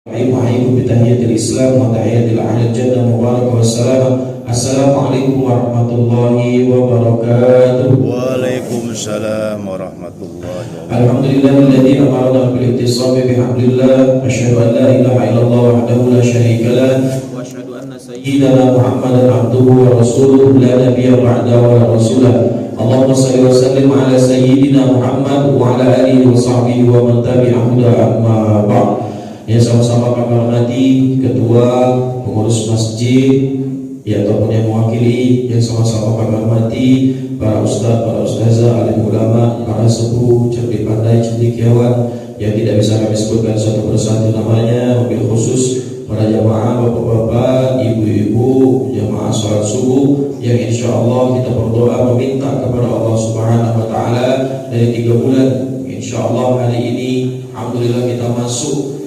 Wahaikum bitahiyatil Islam wa tahiyatil ahli jannah mubarak wassalam. Assalamualaikum warahmatullahi wabarakatuh. Waalaikumsalam warahmatullahi wabarakatuh. Alhamdulillahilladzi amarna bil ittisabi bihamdillah. Asyhadu an la ilaha illallah wahdahu la syarika lah wa asyhadu anna sayyidana Muhammadan abduhu wa rasuluhu la nabiyya ba'dahu wa la rasulah. Allahumma shalli wa sallim ala sayyidina Muhammad wa ala alihi wa sahbihi wa man tabi'ahu amma ba'd. Yang sama-sama kami hormati ketua pengurus masjid ataupun yang mewakili, yang sama-sama kami hormati para ustaz, para ustazah, alim ulama, para sepuh, cerdik pandai, cendekiawan yang tidak bisa kami sebutkan satu persatu namanya, wabil khusus para jamaah, bapak-bapak, ibu-ibu, jamaah salat subuh yang insya Allah kita berdoa meminta kepada Allah Subhanahu wa Ta'ala dari 3 bulan. Insya Allah hari ini alhamdulillah kita masuk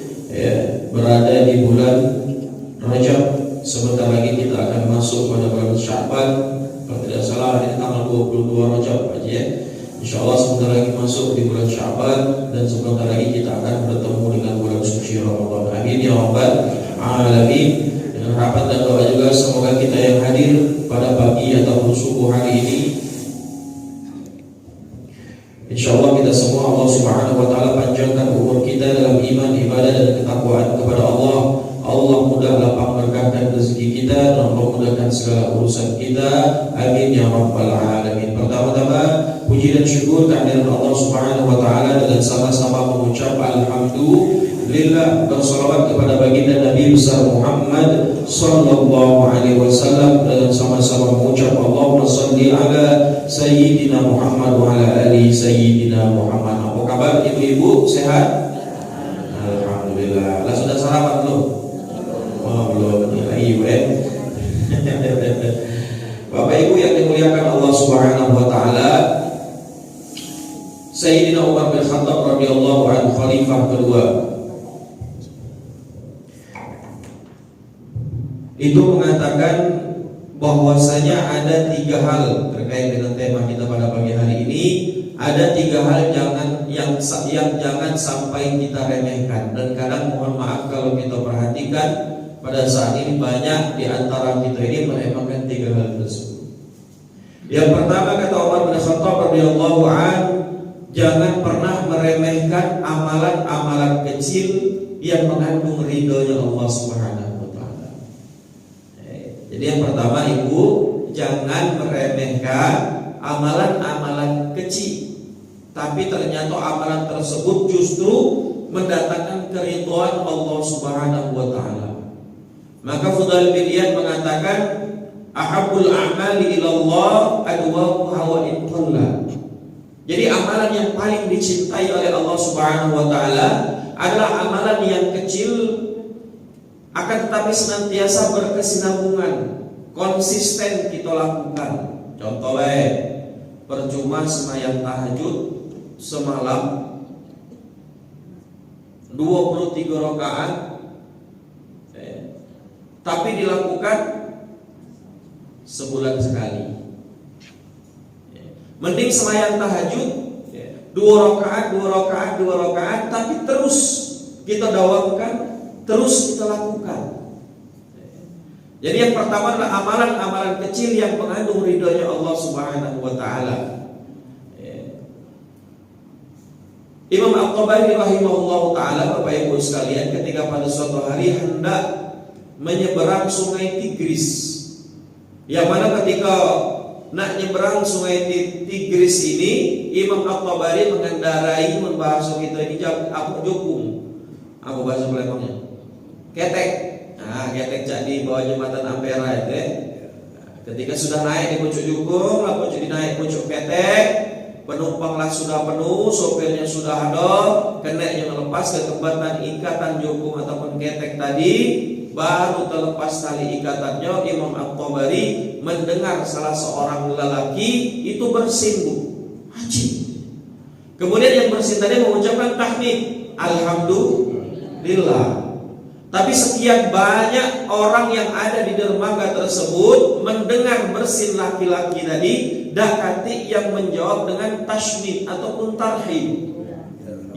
berada di bulan Rajab. Sebentar lagi kita akan masuk pada bulan Sya'ban. Kalau tidak salah hari tanggal 22 Rajab aja ya. Insyaallah sebentar lagi masuk di bulan Sya'ban dan sebentar lagi kita akan bertemu dengan bulan suci Ramadan. Amin ya rabbal alamin. Dengan harapan dan doa juga semoga kita yang hadir pada pagi ataupun subuh hari ini, insyaallah kita semua Allah Subhanahu wa Ta'ala panjangkan umur kita dalam iman, ibadah dan ketakwaan kepada Allah. Allah mudah lapang berkahkan rezeki kita dan Allah mudahkan segala urusan kita. Amin ya rabbal alamin. Pertama-tama puji dan syukur kehadiran Allah Subhanahu wa Ta'ala dengan sama-sama mengucap alhamdulillah, bersalawat kepada baginda Nabi besar Muhammad sallallahu alaihi wasallam dan sama-sama mengucap Allahumma shalli ala sayyidina Muhammad wa ala ali sayyidina Muhammad. Apa kabar ibu-ibu, sehat? Alhamdulillah. Lah sudah sarapan belum? Oh belum. Ayo Bapak Ibu yang dimuliakan Allah Subhanahu wa Ta'ala, Sayyidina Umar bin Khattab radhiyallahu anhu, khalifah kedua, itu mengatakan bahwasanya ada 3 hal terkait dengan tema kita pada pagi hari ini. Ada 3 hal yang jangan sampai kita remehkan, dan kadang mohon maaf kalau kita perhatikan pada saat ini banyak di antara kita ini meremehkan 3 hal tersebut. Yang pertama kata Umar bin Khattab radhiyallahu anhu, jangan pernah meremehkan amalan-amalan kecil yang mengandung ridhonya Allah Subhanahu wa Ta'ala. Jadi yang pertama ibu, jangan meremehkan amalan-amalan kecil, tapi ternyata amalan tersebut justru mendatangkan keridhaan Allah Subhanahu wa Ta'ala. Maka Fudail bin Iyad mengatakan, ahabbul a'mali ilallah adwamuha wa in qalla. Jadi amalan yang paling dicintai oleh Allah Subhanahu wa Ta'ala adalah amalan yang kecil akan tetapi senantiasa berkesinambungan, konsisten kita lakukan. Contohnya, percuma sembahyang tahajud semalam 23 rakaat, tapi dilakukan sebulan sekali. Mending sembahyang tahajud 2 rakaat, tapi terus kita dawamkan, terus kita lakukan. Jadi yang pertama adalah amalan-amalan kecil yang mengandung ridhonya Allah Subhanahu wa Ta'ala. Imam At-Tabari rahimahullahu ta'ala, Bapak Ibu sekalian, ketika pada suatu hari hendak menyeberang sungai Tigris, yang mana ketika nak nyeberang sungai Tigris ini, Imam At-Tabari mengendarai, membahasa kita ini apa jukung, apa bahasa Palembangnya, ketek. Nah, ketek jadi bawah jembatan Ampera itu. Ketika sudah naik di pucuk jukung, lalu jadi naik pucuk ketek, penumpanglah sudah penuh, sopirnya sudah ada, keneknya melepas kekebatan ikatan jukung ataupun ketek tadi, baru terlepas tali ikatannya. Imam At-Tabari mendengar salah seorang lelaki itu bersin, haji. Kemudian yang bersin tadi mengucapkan tahmid, alhamdulillah. Tapi sekian banyak orang yang ada di dermaga tersebut mendengar bersin laki-laki tadi, dakati yang menjawab dengan tasmid ataupun tarhib,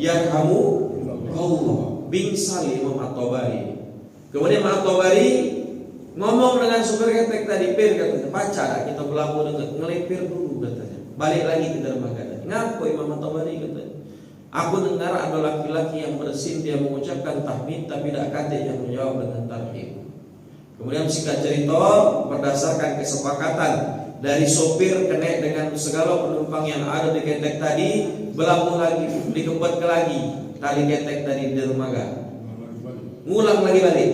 ya kamu Allah, bingsal Imam At-Tabari. Kemudian Imam Tabari ngomong dengan supir ketek tadi, pir katanya, baca kita berlaku dengan ngelipir dulu katanya. Balik lagi ke dermaga. Ngaku Imam Tabari katanya, aku dengar ada laki-laki yang bersin, dia mengucapkan tahmid tapi tidak kate yang menjawab dengan tarhib. Kemudian singkat cerita, berdasarkan kesepakatan dari sopir kenek dengan segala penumpang yang ada di ketek tadi, berlaku lagi, dikebut ke lagi tali ketek tadi di dermaga. Ngulang lagi balik.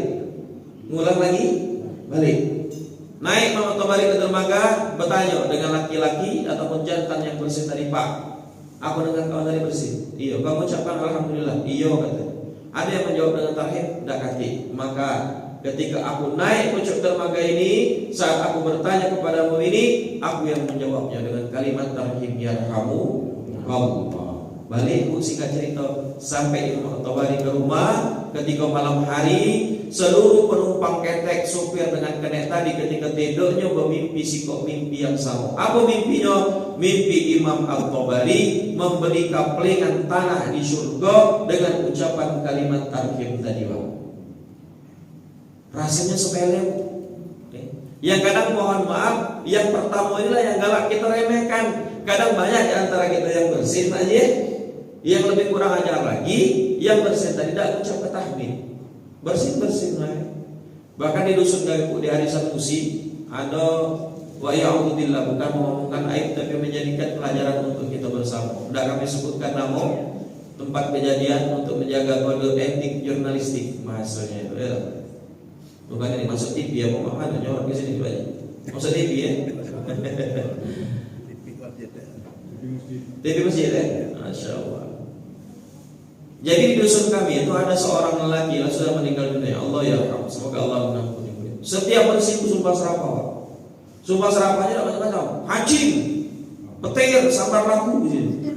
Naik Imam Tabari ke dermaga, bertanya dengan laki-laki ataupun jantan yang bersin tadi, Pak, aku dengar kau tadi bersin. Iya, kau mengucapkan alhamdulillah. Iya katanya. Ada yang menjawab dengan tarhib, tidak kati. Maka ketika aku naik pucuk dermaga ini, saat aku bertanya kepadamu ini, aku yang menjawabnya dengan kalimat tarhib, yarhamu Allah. Balik singkat cerita, sampai Imam Tabari ke rumah. Ketika malam hari, seluruh penumpang ketek supir dengan kenek tadi ketika tidurnya bermimpi sikok mimpi yang sama. Apa mimpinya? Mimpi Imam Al-Tabari membeli kaplingan tanah di surga dengan ucapan kalimat tarhib tadi. Rasanya sepele. Yang kadang mohon maaf, yang pertama inilah yang galak kita remehkan. Kadang banyak di antara kita yang bersin aja, yang lebih kurang ajar lagi, yang bersin tadi tidak ucap tahmid. Bersin lah. Bahkan di dusun Gawiku di hari Sanusi ada wa ya'udzubillah, bukan mengomongkan aib tapi menjadikan pelajaran untuk kita bersama. Sudah kami sebutkan nama tempat kejadian untuk menjaga kode etik jurnalistik bahasanya itu ya. Bukan ini masuk TV ya, mau mana nyorot ke sini banyak. Masuk TV ya. TV masjid ya. Masya Allah. Jadi di dusun kami itu ada seorang lelaki yang sudah meninggal dunia. Allah ya rahmat, semoga Allah mengampuni beliau. Setiap bersin sumpah serapah, Pak. Sumpah serapahnya tidak macam-macam. Hajim, petir, sampar laku di sini.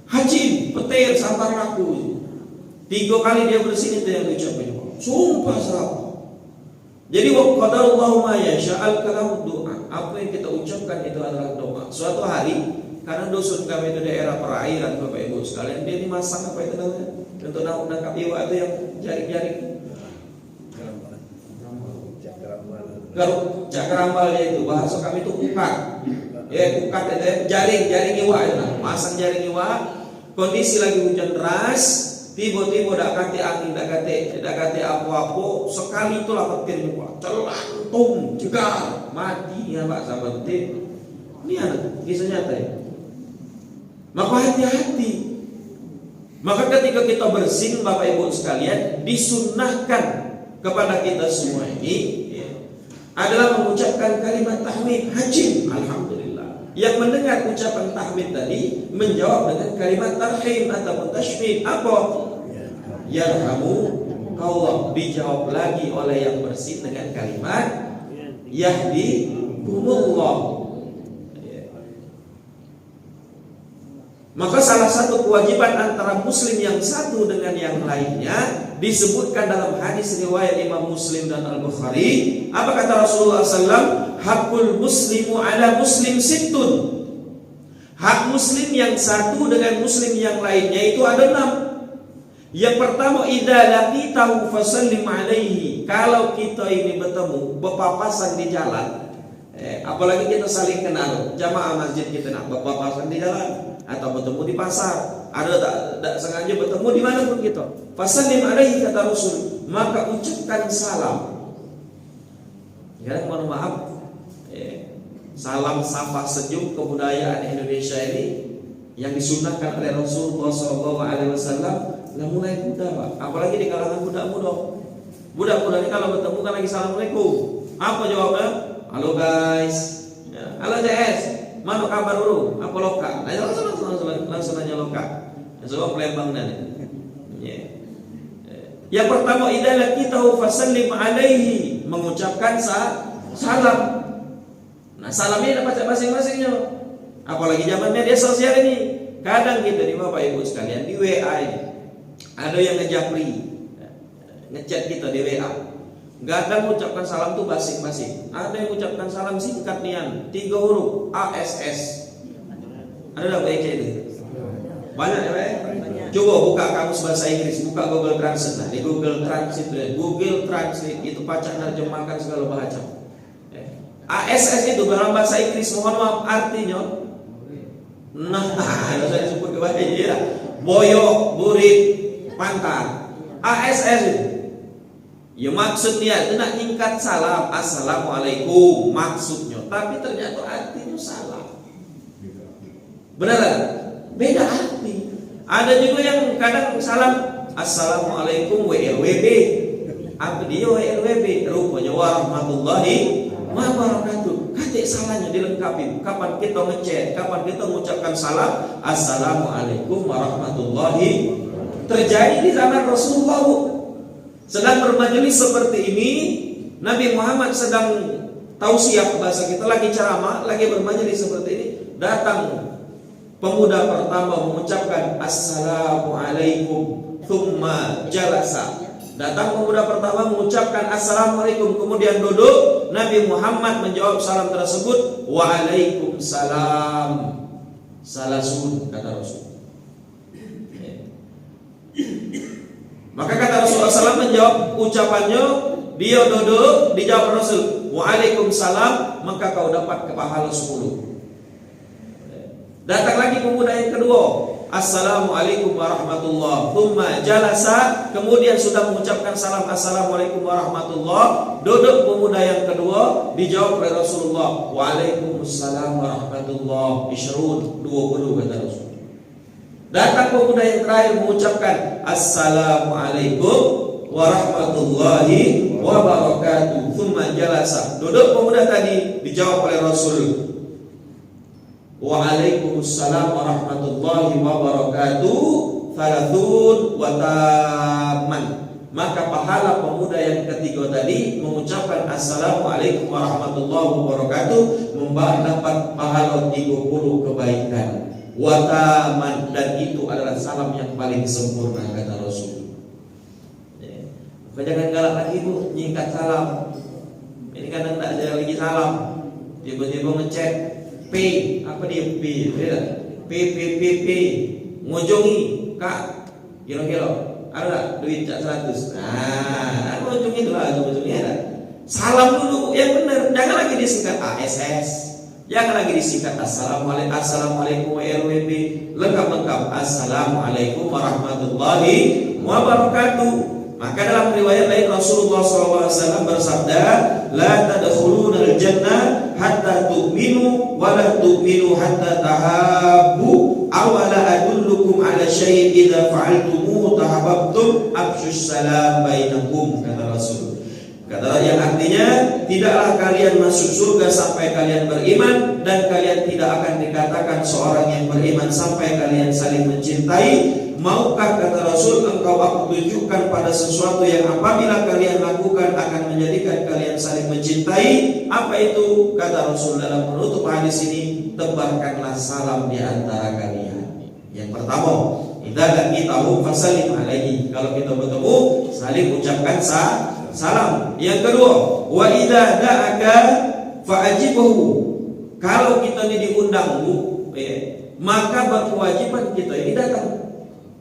Hajim, petir, sampar laku. 3 kali dia bersin itu yang diucapkan. Sumpah serapah. Jadi wa qadarallahu ma yasha'al kalam doa. Apa yang kita ucapkan itu adalah doa. Suatu hari, karena dusun kami itu daerah perairan Bapak Ibu sekalian, dia dimasang apa itu namanya? Untuk nangkap iwa itu yang jaring-jaring. Cakramalnya itu bahasa kami itu ukat. Ya, ukat itu jaring iwa itu. Masang jaring iwa, kondisi lagi hujan deras, tiba-tiba dak kate angin, dak kate apa-apa, sekali itulah petirnya Pak. Celantung, jegar, mati ya Pak sahabat petir. Ini ada kisah nyata ya. Maka hati-hati. Maka ketika kita bersin Bapak Ibu sekalian, disunnahkan kepada kita semua ini ya, adalah mengucapkan kalimat tahmid, hajim, alhamdulillah. Yang mendengar ucapan tahmid tadi menjawab dengan kalimat tarhim ataupun tashmid. Apa? Yarhamu Allah. Dijawab lagi oleh yang bersin dengan kalimat yahdikumullah. Maka salah satu kewajiban antara muslim yang satu dengan yang lainnya disebutkan dalam hadis riwayat Imam Muslim dan Al-Bukhari. Apa kata Rasulullah SAW? Hakul muslimu ala muslim sittun. Hak muslim yang satu dengan muslim yang lainnya itu ada 6. Yang pertama, idza laqitahu fasallim alaihi. Kalau kita ini bertemu berpapasan di jalan, apalagi kita saling kenal, jamaah masjid kita nak berpapasan di jalan atau bertemu di pasar, ada tak sengaja bertemu di mana pun kita, fasallim alaihi kata Rasul, maka ucapkan salam. Ya, mohon maaf, salam sapa senyum kebudayaan Indonesia ini yang disunahkan oleh Rasulullah SAW lah mulai muda Pak, apalagi di kalangan budak muda. Budak-budak ini kalau bertemu kan lagi assalamualaikum, apa jawabnya? Halo guys, ya. Halo JS, mana kabar dulu? Apa loka? Langsung aja loka. Sebab Palembang dan ya. Yang pertama, idza laqitahu fasallim alaihi, mengucapkan salam. Nah, salam ini dapat masing-masingnya. Apalagi zaman media sosial ini, kadang kita di Bapak Ibu sekalian di WA ini ada yang ngejapri, ngechat kita di WA. Gak ada mengucapkan salam tuh basing-basing. Ada yang mengucapkan salam singkat nian, 3 huruf ASS. Ada enggak baca itu? Banyak ya, Pak? Banyak. Coba buka kamus bahasa Inggris, buka Google Translate. Nah, di Google Translate, itu pacak nerjemahkan segala bahasa. ASS itu dalam bahasa Inggris, mohon maaf artinya, nah, saya sebut ke bahasa ya, boyok, burit, pantat. ASS itu, ya maksudnya itu nak nyingkat salam, assalamualaikum maksudnya, tapi ternyata artinya salam. Benar kan? Beda arti. Ada juga yang kadang salam assalamualaikum WLWB. Apa dia WLWB? Rupanya warahmatullahi wabarakatuh. Katik salahnya dilengkapi. Kapan kita ngechat, kapan kita mengucapkan salam assalamualaikum warahmatullahi. Terjadi di zaman Rasulullah. Sedang bermajelis seperti ini, Nabi Muhammad sedang tausiah, bahasa kita lagi ceramah, lagi bermajelis seperti ini, datang pemuda pertama mengucapkan assalamualaikum thumma jalasa. Datang pemuda pertama mengucapkan assalamualaikum, kemudian duduk. Nabi Muhammad menjawab salam tersebut, waalaikumsalam. Salasun, kata Rasul. Maka kata Rasulullah SAW menjawab ucapannya, dia duduk, dijawab Rasul, waalaikumsalam, maka kau dapat pahala 10. Datang lagi pemuda yang kedua, assalamualaikum warahmatullah, thumma jalasa, kemudian sudah mengucapkan salam assalamualaikum warahmatullah, duduk pemuda yang kedua, dijawab oleh Rasulullah, waalaikumsalam warahmatullah, isyrun, 20 kata Rasul. Datang pemuda yang terakhir mengucapkan assalamualaikum warahmatullahi wabarakatuh, thumma jalasa, duduk pemuda tadi, dijawab oleh Rasul, waalaikumsalam warahmatullahi wabarakatuh, thalathun wa tamman. Maka pahala pemuda yang ketiga tadi mengucapkan assalamualaikum warahmatullahi wabarakatuh mendapat pahala 30 kebaikan. Wa tamman, dan itu adalah salam yang paling sempurna kata Rasul. Jangan galak lagi bu, nyingkat salam. Ini kadang tak ada lagi salam, tiba-tiba ngecek P, apa dia P? P, ngojongi kak, kira-kira ada duit cak 100. Nah, ngojongi itu lah, ngojongi ada. Salam dulu yang benar, jangan lagi disingkat ASS, jangan lagi disingkat assalamualaikum WLWB, lengkap assalamualaikum warahmatullahi wabarakatuh. Maka dalam riwayat lain Rasulullah SAW bersabda, la tadkhulunal jannah hatta tu'minu wa la tu'minu hatta tahabbu, awala adullukum ala syai'in idza fa'altumu tahabbtum afshus salam bainakum, kata Rasul. Kata yang artinya, tidaklah kalian masuk surga sampai kalian beriman, dan kalian tidak akan dikatakan seorang yang beriman sampai kalian saling mencintai. Maukah, kata Rasul, engkau aku tunjukkan pada sesuatu yang apabila kalian lakukan akan menjadikan kalian saling mencintai? Apa itu? Kata Rasul dalam menutup hadis ini, tebarkanlah salam di antara kalian. Yang pertama, idza laqitahum fasallim alaihi, kalau kita bertemu saling ucapkan salam. Yang kedua, wa idza da'aka fa'ajibhu, kalau kita ini diundang maka berkewajiban kita ini datang.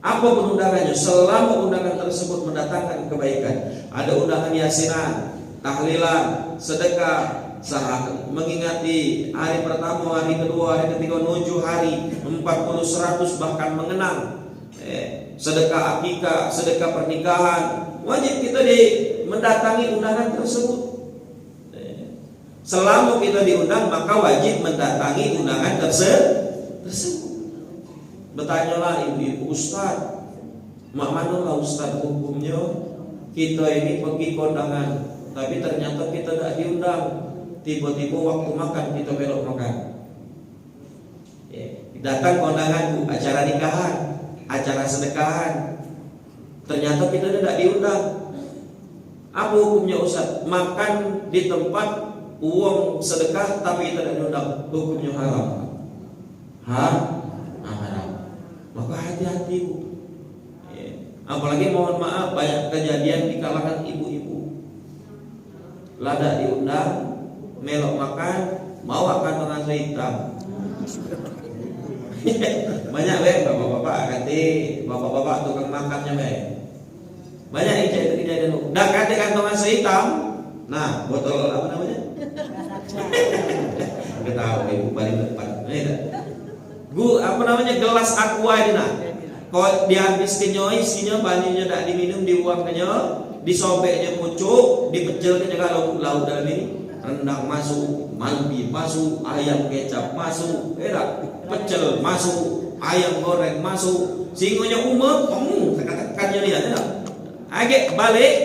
Apa undangannya? Selama undangan tersebut mendatangkan kebaikan. Ada undangan yasinan, tahlilan, sedekah, mengingati hari pertama, hari kedua, hari ketiga, 7 hari, 40, 100, bahkan mengenang. Sedekah akikah, sedekah pernikahan, wajib kita mendatangi undangan tersebut. Selama kita diundang, maka wajib mendatangi undangan tersebut. Bertanyalah ibu ustaz, mak manalah ustaz hukumnya kita ini pergi kondangan, tapi ternyata kita tidak diundang. Tiba-tiba waktu makan kita belok makan. Datang kondangan, acara nikahan, acara sedekahan, ternyata kita tidak diundang. Apa hukumnya ustaz? Makan di tempat uang sedekah tapi kita tidak diundang, hukumnya haram. Haram. Maka hati-hati bu. Apalagi mohon maaf, banyak kejadian di kalangan ibu-ibu. Lada diundang, melok makan, mau akan nasi hitam. Banyak bapak-bapak kate, bapak-bapak tukang makannya banyak yang kejadian. Dak kate kantongan sehitam. Nah, botol apa namanya? Kita tahu ibu paling depan. Apa namanya, gelas aqua ini nah. Kalau dihabiskannya isinya banyak dak diminum, dibuangkannya, disobeknya pucuk, dipecel kalau lauk dalam ini, rendang masuk, malbi masuk, ayam kecap masuk, pecel masuk, ayam goreng masuk, singonya katakannya lihat ya. Agak balik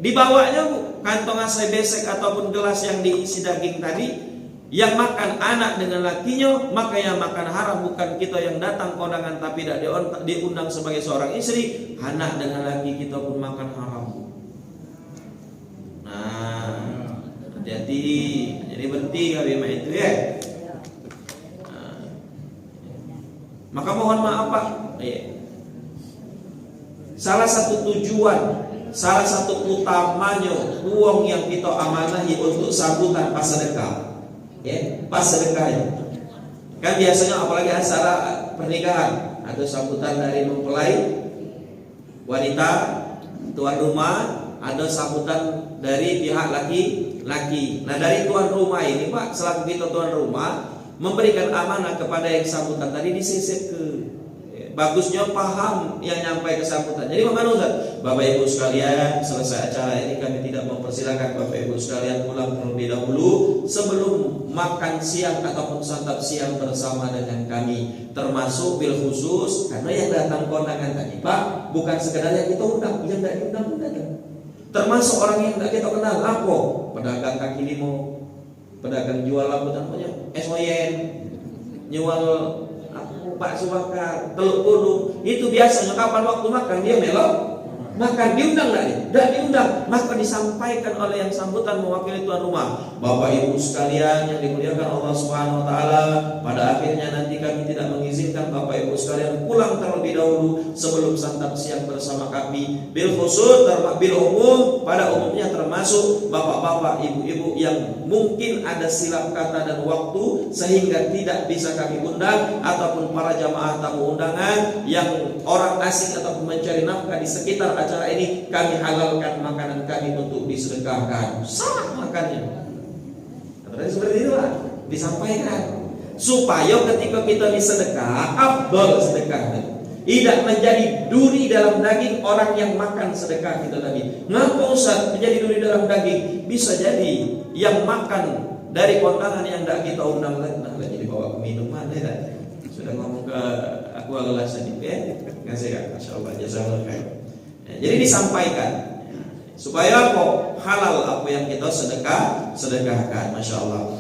dibawanya kantong asai besek ataupun gelas yang diisi daging tadi. Yang makan anak dengan lakinya, maka yang makan haram bukan kita yang datang kondangan tapi tidak diundang sebagai seorang istri. Anak dengan laki kita pun makan haram. Nah, hati-hati. Jadi berhenti kali itu ya. Nah, maka mohon maaf Pak. Salah satu tujuan, salah satu utamanya uang yang kita amanahi untuk sambutan pas sedekah. Pas sedekahnya kan biasanya apalagi acara pernikahan atau sambutan dari mempelai wanita tuan rumah, ada sambutan dari pihak laki-laki. Nah dari tuan rumah ini Pak, selaku kita tuan rumah memberikan amanah kepada yang sambutan tadi disisip ke bagusnya paham yang nyampai ke sambutan. Jadi bagaimana Ustaz? Bapak Ibu sekalian, selesai acara ini kami tidak mempersilahkan Bapak Ibu sekalian pulang terlebih dahulu sebelum makan siang ataupun santap siang bersama dengan kami. Termasuk bil khusus karena yang datang kondangan tadi Pak, bukan sekedar yang kita undang, yang tidak diundang-undang. Termasuk orang yang tidak kita kenal. Apa? Pedagang kaki limo, pedagang jual apa namanya? SOYN, jual Pak Subakar, Teluk Gunung, itu biasanya kapan waktu makan dia melok makan, diundang nggak dia? Tidak diundang, maka disampaikan oleh yang sambutan mewakili tuan rumah. Bapak Ibu sekalian yang dimuliakan Allah Subhanahu Wa Taala, pada akhirnya nanti kami tidak mengizinkan Bapak Ibu sekalian pulang terlebih dahulu sebelum santap siang bersama kami. Bil khusus, bil umum, pada umumnya termasuk bapak-bapak, ibu-ibu yang mungkin ada silap kata dan waktu sehingga tidak bisa kami undang, ataupun para jamaah tamu undangan yang orang asing ataupun mencari nafkah di sekitar acara ini, kami halalkan makanan kami untuk disedekahkan. Sah makannya. Seperti itulah disampaikan supaya ketika kita disedekah, afdal sedekah tidak menjadi duri dalam daging orang yang makan sedekah kita tadi. Ngapa Ustaz menjadi duri dalam daging? Bisa jadi yang makan dari kondangan yang tidak kita undang lagi, jadi bawa ke minuman ya. Sudah ngomong ke aku agak sedikit ya. Ngasih kan, Masya Allah, jazakallah khair. Jadi disampaikan supaya apa? Halal apa yang kita sedekahkan. Masya Allah.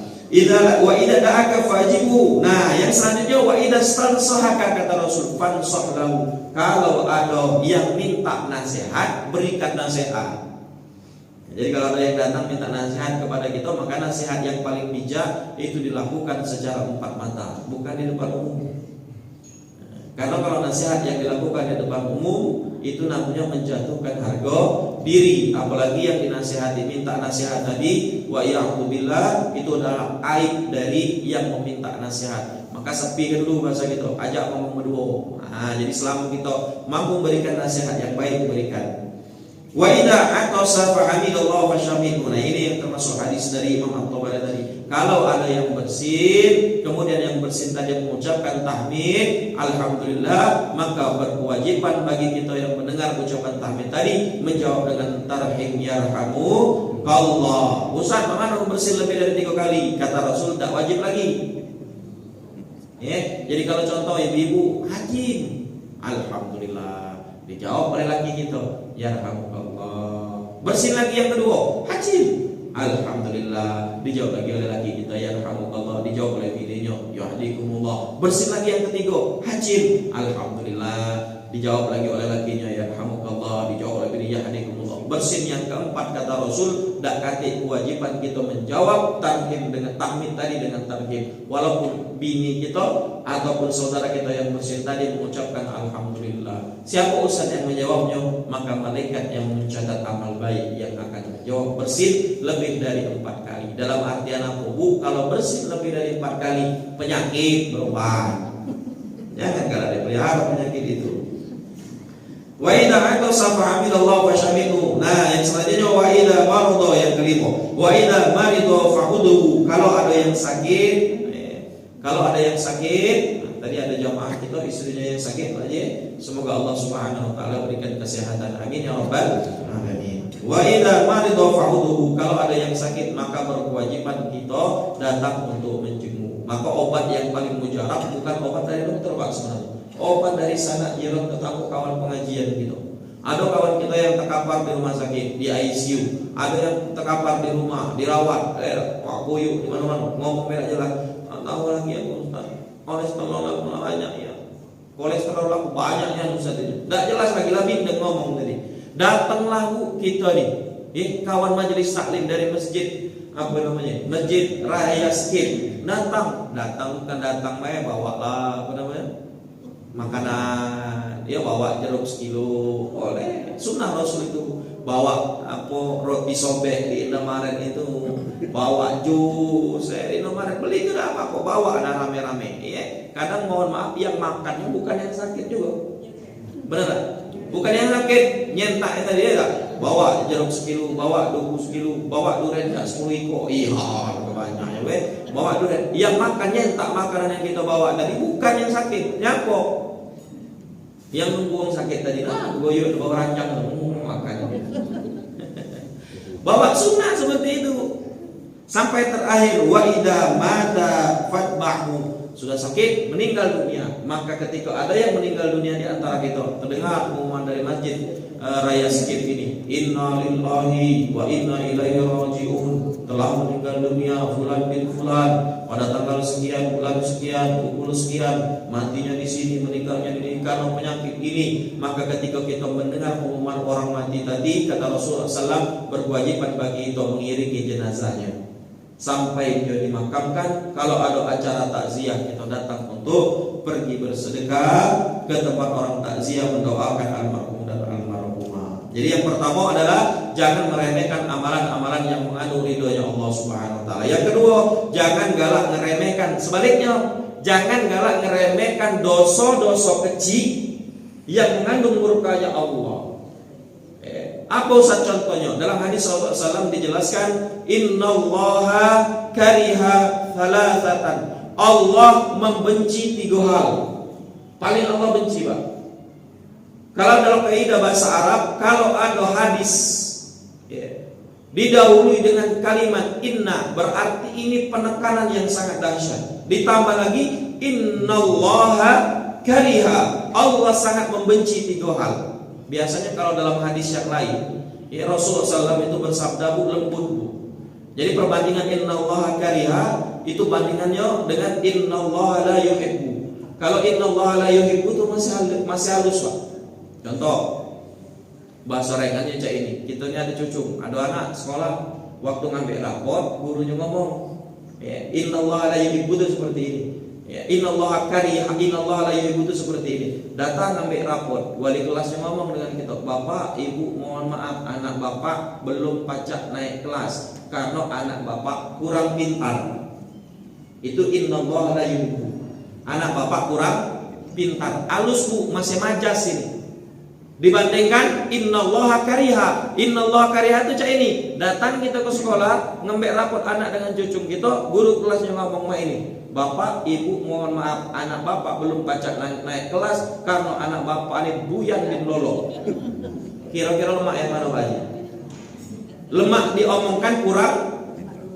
Wa idza da'aka fajibu. Nah, yang selanjutnya wa idza stansahaka kata Rasul fansah lahu. Kalau ada yang minta nasihat, berikan nasihat. Jadi kalau ada yang datang minta nasihat kepada kita, maka nasihat yang paling bijak itu dilakukan secara empat mata, bukan di depan umum. Karena kalau nasihat yang dilakukan di depan umum itu namanya menjatuhkan harga diri. Apalagi yang dinasihati, minta nasihat tadi, wa ya'udzubillah, itu adalah aib dari yang meminta nasihat. Maka sepi dulu bahasa gitu, ajak ngomong berdua. Nah, jadi selama kita mampu memberikan nasihat yang baik, berikan. Wa idza aqasa fa hamidallahu wa syamidu. Nah, ini yang termasuk hadis dari Imam At-Tabari tadi. Kalau ada yang bersin, kemudian yang bersin tadi mengucapkan tahmid, alhamdulillah, maka berkewajiban bagi kita yang mendengar ucapan tahmid tadi menjawab dengan tarhim yarhamukallah. Ustaz, bagaimana bersin lebih dari 3 kali? Kata Rasul tak wajib lagi. Ya, jadi kalau contoh ibu-ibu hajim, alhamdulillah, dijawab oleh laki kita, yarhamukallah. Bersin lagi yang kedua, hajim, alhamdulillah, dijawab lagi oleh laki kita, yarhamukallah, dijawab oleh bininya, yahdikumullah. Bersin lagi yang ketiga, hajim, alhamdulillah, dijawab lagi oleh lakinya, yarhamukallah, dijawab oleh bininya, yahdikumullah. Bersin yang keempat kata Rasul, dak kate kewajiban kita menjawab tarhim dengan tahmid tadi dengan tarhim, walaupun bini kita ataupun saudara kita yang bersin tadi mengucapkan alhamdulillah. Siapa ustaz yang menjawabnya, maka malaikat yang mencatat amal baik yang akan menjawab bersin lebih dari 4 kali. Dalam artian apa? Bu, kalau bersin lebih dari 4 kali penyakit berobat. Jangan kalau dipelihara penyakit itu. Wa idza atasa fa'amidallahu fasyamitu. Nah, yang selanjutnya wa idza marida, yang kelima. Wa idza marida fa'uduhu. Kalau ada yang sakit, tadi ada jamaah kita istrinya yang sakit aja. Semoga Allah Subhanahu wa taala berikan kesehatan. Amin ya rabbal alamin. Wa idza marida fa'uduhu. Kalau ada yang sakit maka berkewajiban kita datang untuk menjenguk. Maka obat yang paling mujarab bukan obat dari dokter Pak sebenarnya. Obat dari sanak jiran tetangga kawan pengajian gitu. Ada kawan kita yang terkapar di rumah sakit, di ICU. Ada yang terkapar di rumah, dirawat, Pak Boyo di mana-mana ngomong merah jelas. Tahu lagi ya Ustaz. Kolesterol aku banyak ya. Kolesterol aku banyak ya Ustaz ini. Enggak jelas lagi dan ngomong tadi. Datanglah Bu kita nih. Kawan majelis taklim dari masjid Masjid Raya Skip. Datang bawalah makanan, dia bawa jeruk sekilo, oleh sunnah Rasul itu bawa roti sobek di Indomaret itu, bawa jus di Indomaret, beli itu apa kok bawa ada rame-rame. Ya, kadang mohon maaf yang makannya bukan yang sakit juga, benar? Bukan yang sakit, nyentak itu dia tak? Bawa jeruk sekilo, bawa duku sekilo, bawa durian 10 iko, iya banyaknya bawa durian. Yang makan nyentak makanan yang kita bawa tadi bukan yang sakit, nyapok. Yang nunggu sakit tadi, goyo bawa ranjang, makan. Bawa sunnah seperti itu. Sampai terakhir wa idza mata fatbahu. Sudah sakit, meninggal dunia, maka ketika ada yang meninggal dunia di antara kita, terdengar pengumuman dari masjid Raya Skip ini, inna lillahi wa inna ilaihi raji'un, telah meninggal dunia fulan bin fulan pada tanggal sekian, bulan sekian, pukul sekian, matinya di sini, meninggalnya di karena penyakit ini. Maka ketika kita mendengar pengumuman orang mati tadi, kata Rasulullah SAW, berkewajiban bagi kita mengiringi jenazahnya sampai dia dimakamkan. Kalau ada acara takziah, kita datang untuk pergi bersedekah ke tempat orang takziah, mendoakan almarhum dan almarhumah. Jadi yang pertama adalah jangan meremehkan amalan-amalan yang mengandung ridhonya Allah Subhanahu wa taala. Yang kedua, jangan galak ngeremehkan. Sebaliknya, jangan galak ngeremehkan dosa-dosa kecil yang mengandung murkanya Allah. Apa usah contohnya? Dalam hadis Rasulullah SAW dijelaskan, innallaha kariha thalathatan. Allah membenci 3 hal. Paling Allah benci, Pak. Kalau dalam kaidah bahasa Arab, kalau ada hadis didahului dengan kalimat inna, berarti ini penekanan yang sangat dahsyat. Ditambah lagi innallaha kariha, Allah sangat membenci 3 hal. Biasanya kalau dalam hadis yang lain, Rasulullah SAW itu bersabda lembut. Jadi perbandingan innallaha kariha itu bandingannya dengan innallaha la yuhibbu. Kalau innallaha la yuhibbu itu masih halus, Pak. Contoh bahasa rengannya cak ini. Kita ini ada cucu, ada anak sekolah, waktu ngambil rapor gurunya ngomong, innallaha la yuhibbu itu seperti ini. Innallaha kariha, innallaha la yuhibbu itu seperti ini. Datang ngambil rapor, wali kelasnya ngomong dengan kita, Bapak, Ibu, mohon maaf, anak Bapak belum pacak naik kelas karena anak Bapak kurang pintar. Itu innallaha la yuhibbu. Anak Bapak kurang pintar. Alus Bu, masih majas ini. Dibandingkan innallaha kariha. Innallaha kariha itu cak ini. Datang kita ke sekolah, ngambil rapor anak dengan cucu kita, guru kelasnya ngomong ini, Bapak, Ibu, mohon maaf, anak Bapak belum pacak naik kelas karena anak Bapak ini buyan bin lolo. Kira-kira lemak yang mana banyak? Lemak diomongkan kurang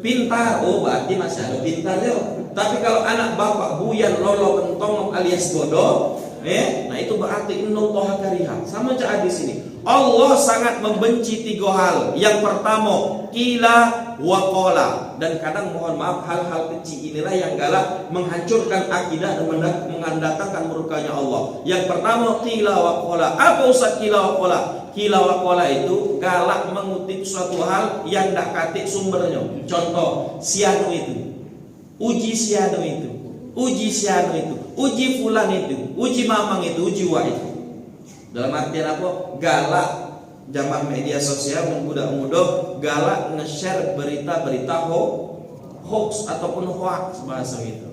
pintar. Oh, berarti masih ada pintar ya. Tapi kalau anak Bapak buyan lolo kentong alias bodoh, nah itu berarti innallaha kariha. Sama cak di sini. Allah sangat membenci 3 hal. Yang pertama, qila wa qala. Dan kadang mohon maaf, hal-hal kecil inilah yang galak menghancurkan akidah dan mendatangkan murkanya Allah. Yang pertama, qila wa qala. Apa usah qila wa qala? Qila wa qala itu galak mengutip suatu hal yang tak katik sumbernya. Contoh, sianu itu, uji sianu itu, uji sianu itu, uji fulan itu, uji mamang itu, uji wa itu. Dalam artian apa? Galak zaman media sosial menggoda-ngoda, galak nge-share berita-berita hoax ataupun hoax bahasa itu.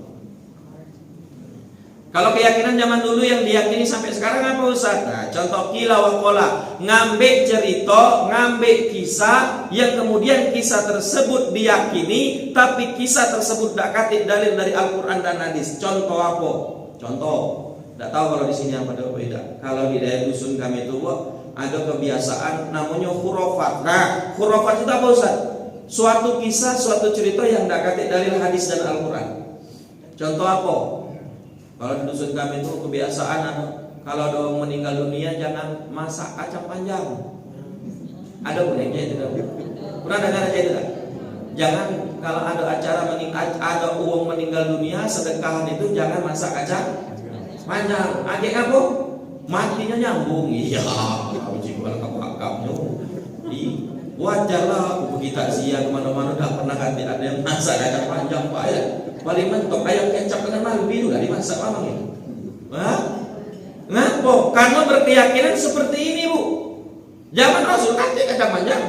Kalau keyakinan zaman dulu yang diyakini sampai sekarang apa Ustaz? Nah, contoh kila wa kola, ngambil cerita, ngambil kisah yang kemudian kisah tersebut diyakini, tapi kisah tersebut tidak katik dalil dari Al-Quran dan hadis. Contoh apa? Contoh, tidak tahu kalau di sini apa ada beda. Kalau di daerah dusun kami itu ada kebiasaan namanya khurafat. Nah, khurafat itu apa Ustaz? Suatu kisah, suatu cerita yang tidak katik dalil hadis dan Al-Quran. Contoh apa? Kalau di dusun kami itu kebiasaan kalau ada orang meninggal dunia jangan masak kacang panjang. Ada bolehnya itu kan? Pernah dengar aja itu kan? Jangan kalau ada acara ada uang meninggal dunia sedekahan itu jangan masak kacang panjang. Adik apa? Matinya nyambung. Iya, uji kalau kamu. Wajarlah kita siang kemana-mana dah pernah ada yang masak kacang panjang Pak ya. Paling mentok ayam kecap dengan malu biru dah dimasak mamang ini. Kenapa? Karena berkeyakinan seperti ini Bu. Zaman Rasul kacang panjang.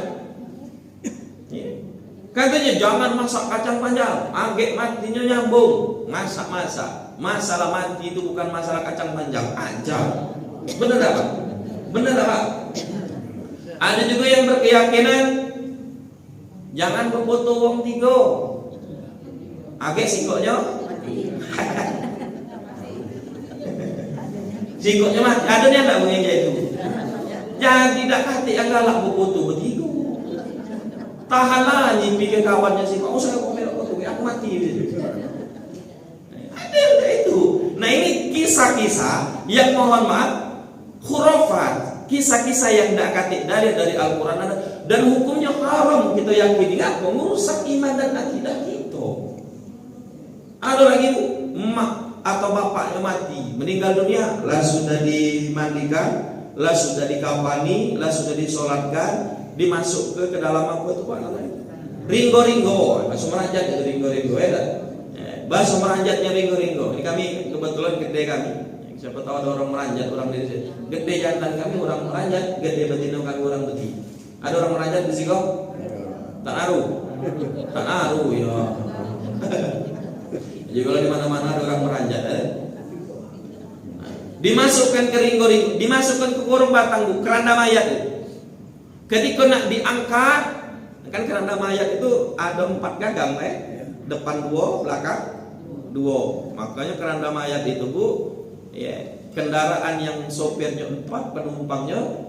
Katanya jangan masak kacang panjang, agak matinya nyambung. Masak-masak. Masalah mati itu bukan masalah kacang panjang aja. Benar tak Pak? Benar tak Pak? Ada juga yang berkeyakinan jangan berfoto wong tiga. Agak singkoknya singkoknya mati. Ada yang tak boleh itu. Jangan tidak kati yang galak berfoto bertiga. Tahanlah nyimpi ke kawannya singkok. Oh saya mau melok foto, aku mati. Ada itu. Nah ini kisah-kisah yang mohon maaf khurafat. Kisah-kisah yang tidak katik dari Al-Quran dan hukumnya haram kita yakini apa merusak iman dan akidah kita. Ada lagi Bu, emak atau bapaknya mati, meninggal dunia, lah sudah dimandikan, lah sudah dikafani, lah sudah disolatkan, dimasuk ke dalam apa itu Pak namanya? Ringgo-ringgo, bahasa meranjat itu ringgo-ringgo ya. Bahasa meranjatnya ringgo-ringgo. Ini kami kebetulan gede kami. Siapa tahu ada orang meranjat, orang di sini. Gede jantan kami orang meranjat, gede betina kami orang beti. Ada orang meranjat di sini kok? Tak naruh. Tak naruh ya. Jadi kalau di mana-mana ada orang meranjat, dimasukkan ke ringgo-ringgo, dimasukkan ke kurung batang Bu, keranda mayat. Ketika nak diangkat, kan keranda mayat itu ada 4 gagang depan 2, belakang 2. Makanya keranda mayat itu Bu, ya, kendaraan yang sopirnya 4, penumpangnya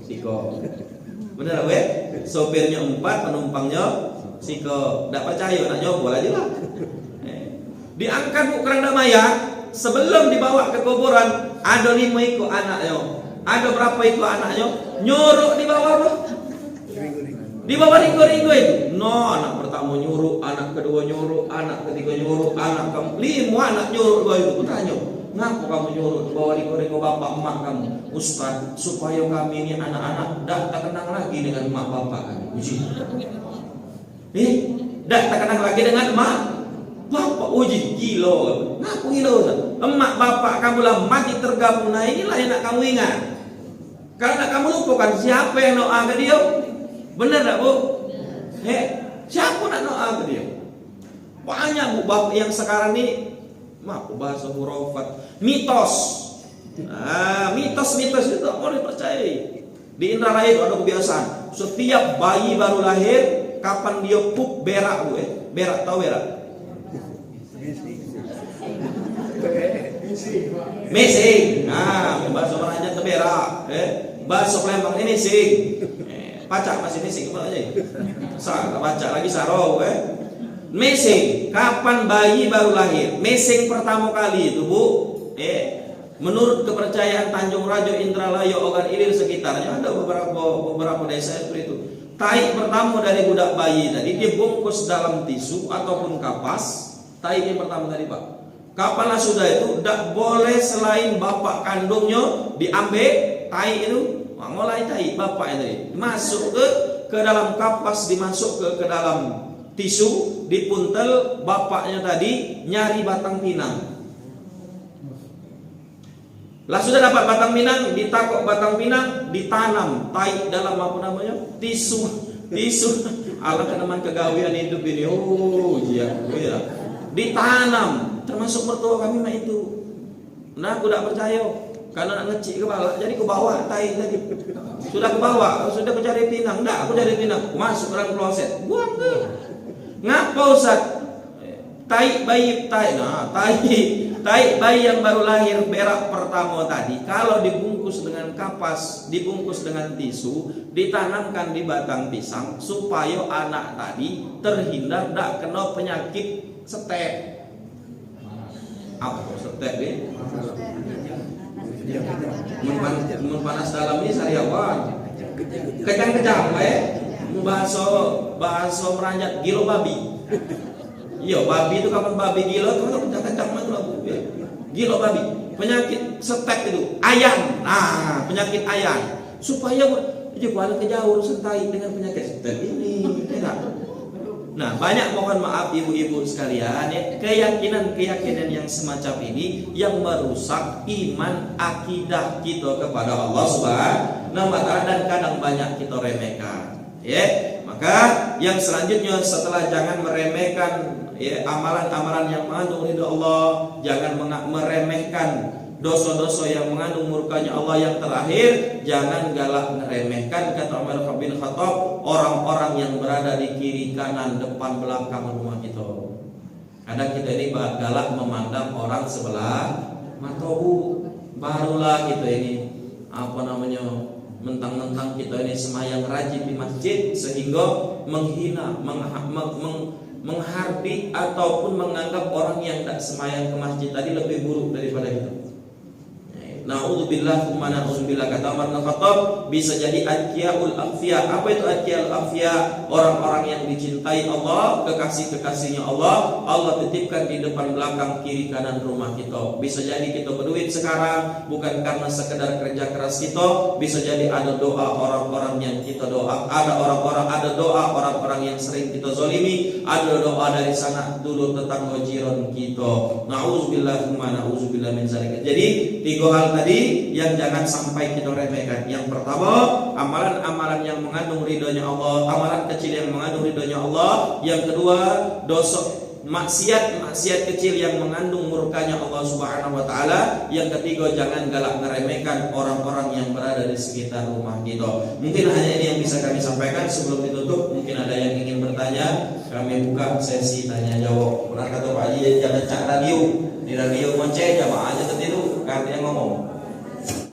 3. Benar weh? Sopirnya 4, penumpangnya 3. Tak percaya nak nyoba aja lah. Diangkat Bu keranda mayat, sebelum dibawa ke kuburan ada 5 ekor anaknya. Ada berapa ekor anaknya? Nyuruh di bawah apa? Di bawah ringgo-ringgo itu. No, anak pertama nyuruh, anak kedua nyuruh, anak ketiga nyuruh, anak keempat 5 anak nyuruh itu. Kutanya, ngapa kamu nyuruh di bawah ringgo-ringgo bapak emak kamu? Ustaz, supaya kami ini anak-anak dah tak kenal lagi dengan emak bapak kami. Uji. Dah tak kenal lagi dengan emak bapak. Uji gila. Ngaku gila Ustaz? Emak bapak kamu lah mati tergabung. Nah inilah yang nak kamu ingat. Kalau nak kamu lupakan siapa yang doa ke dia? Benar tak Bu? Siapa nak doa ke dia? Banyak Bu bapak yang sekarang ini, maaf bahasa hurufat, mitos. Mitos-mitos itu tak boleh percayai. Di Indralaya itu ada kebiasaan. Setiap bayi baru lahir, kapan dia pup berak Bu berak, tahu berak? Mesing. Bahasa Meranjat itu berak. Bahasa Palembang ini mesing. Pacak masih mesing apa aja? Salah pacak lagi sarau. Mesing. Kapan bayi baru lahir? Mesing pertama kali itu Bu. Menurut kepercayaan Tanjung Rajo, Indralaya, Ogan Ilir sekitarnya ada beberapa desa seperti itu. Tai pertama dari budak bayi tadi dibungkus dalam tisu ataupun kapas. Tai yang pertama tadi Pak. Kapanlah sudah itu tidak boleh selain bapak kandungnya diambil tai itu, mulai tai bapak itu masuk ke dalam kapas, dimasuk ke dalam tisu, dipuntel bapaknya tadi nyari batang pinang. Lah sudah dapat batang pinang, ditakok batang pinang, ditanam tai dalam apa namanya? Tisu. Alat tanaman kegawian hidup ini. Oh iya. Ditanam, termasuk mertua kami mah itu. Nah, aku tidak percaya. Karena nak ngecik kepala, jadi ke bawah tai tadi. Sudah ke bawah, sudah ke cari pinang. Enggak, aku cari pinang. Masuk dalam kloset. Buang ke. Ngapa Ustaz? Tai bayi tai. Nah, tai bayi yang baru lahir berak pertama tadi, kalau dibungkus dengan kapas, dibungkus dengan tisu, ditanamkan di batang pisang supaya anak tadi terhindar tidak kena penyakit setek. Apa setek deh? Mempanas dalam ini sariawan. Kejang-kejang bahasa meranjat gilo babi. Iya, babi itu kapan babi gilo itu kejang-kejang itu gilo babi. Penyakit setek itu ayan. Nah, penyakit ayan. Supaya balik kejauh sentai dengan penyakit setek ini. Tidak. Nah, banyak mohon maaf ibu-ibu sekalian ya, keyakinan yang semacam ini yang merusak iman akidah kita kepada Allah Subhanahu wa taala dan kadang banyak kita remehkan. Ya, maka yang selanjutnya setelah jangan meremehkan ya, amalan-amalan yang mengandung ridha Allah, jangan meremehkan dosa-dosa yang mengandung murkanya Allah. Yang terakhir, jangan galak meremehkan, kata Umar bin Khattab, orang-orang yang berada di kiri kanan depan belakang rumah kita. Kadang kita ini galak memandang orang sebelah mata, barulah kita ini mentang-mentang kita ini semayang rajin di masjid sehingga menghina, menghardik ataupun menganggap orang yang tak semayang ke masjid tadi lebih buruk daripada kita. Na'udzubillah tsumma na'udzubillah, kata Umar bin Khattab, bisa jadi atqiyaul afiya. Apa itu atqiyaul afiya? Orang-orang yang dicintai Allah, kekasih-kekasihnya Allah, Allah titipkan di depan belakang kiri kanan rumah kita. Bisa jadi kita berduit sekarang bukan karena sekedar kerja keras kita, bisa jadi ada doa orang-orang yang kita doa, ada doa orang-orang yang sering kita zalimi, ada doa dari sanak dulu tetangga jiran kita. Na'udzubillah tsumma na'udzubillah min zalika. Jadi tiga hal tadi yang jangan sampai kita remehkan. Yang pertama, amalan-amalan yang mengandung ridhonya Allah, amalan kecil yang mengandung ridhonya Allah. Yang kedua, dosa maksiat kecil yang mengandung murkanya Allah Subhanahu wa taala. Yang ketiga, jangan galak meremehkan orang-orang yang berada di sekitar rumah kita. Mungkin hanya ini yang bisa kami sampaikan. Sebelum ditutup, mungkin ada yang ingin bertanya, kami buka sesi tanya jawab. Pernah kata Pak Haji, jangan cak radio. Di radio ngoceh jamaah aja tertidur, kan yang ngomong.